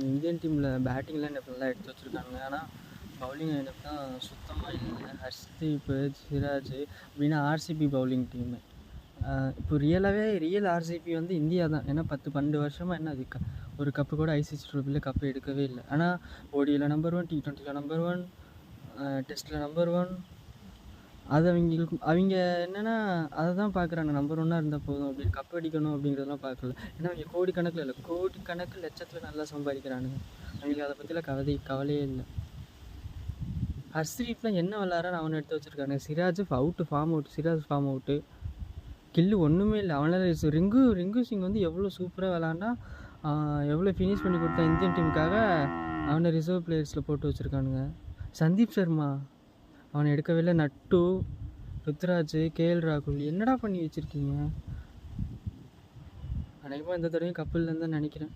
Indian டீமில் பேட்டிங்லாம் எனக்கு நல்லா எடுத்து வச்சுருக்காங்க. ஆனால் பவுலிங் எனக்கு தான் சுத்தமாக இல்லை. ஹர்ஷ்தீப், சிராஜ் அப்படின்னா ஆர்சிபி பவுலிங் டீமு. இப்போ ரியல் ஆர்சிபி வந்து இந்தியா தான். ஏன்னா 10-12 வருஷமாக என்ன அது ஒரு கப்பு கூட ஐசிசி ட்ரோஃபியில் கப்பு எடுக்கவே இல்லை. ஆனால் ஓடியில் நம்பர் 1, T20யில் நம்பர் 1, டெஸ்ட்டில் நம்பர் 1. அது அவங்க என்னென்னா அதை தான் பார்க்குறாங்க. நம்பர் 1 இருந்தால் போதும் அப்படின்னு, கப் அடிக்கணும் அப்படிங்கிறதெல்லாம் பார்க்கல. ஏன்னா அவங்க கோடிக்கணக்கில் இல்லை, கோடிக்கணக்கு லட்சத்தில் நல்லா சம்பாதிக்கிறானுங்க. அவங்களுக்கு அதை பற்றிலாம் கவலையே இல்லை. ஹர்ஷ்தீப்லாம் என்ன விளாட்றான்னு அவனை எடுத்து வச்சுருக்காங்க. Siraj form out. கில்லு ஒன்றுமே இல்லை. அவனால் ரிங்கு சிங் வந்து எவ்வளோ சூப்பராக விளாண்டா, எவ்வளோ ஃபினிஷ் பண்ணி கொடுத்தா இந்தியன் டீமுக்காக. அவனை ரிசர்வ் பிளேயர்ஸில் போட்டு வச்சுருக்கானுங்க. சந்தீப் சர்மா அவனை எடுக்கவே இல்லை. நட்டு, ருத்ராஜ், KL ராகுல் என்னடா பண்ணி வச்சுருக்கீங்க? அநேகமாக இந்த தடவையும் கப்பு இல்லைன்னு தான் நினைக்கிறேன்.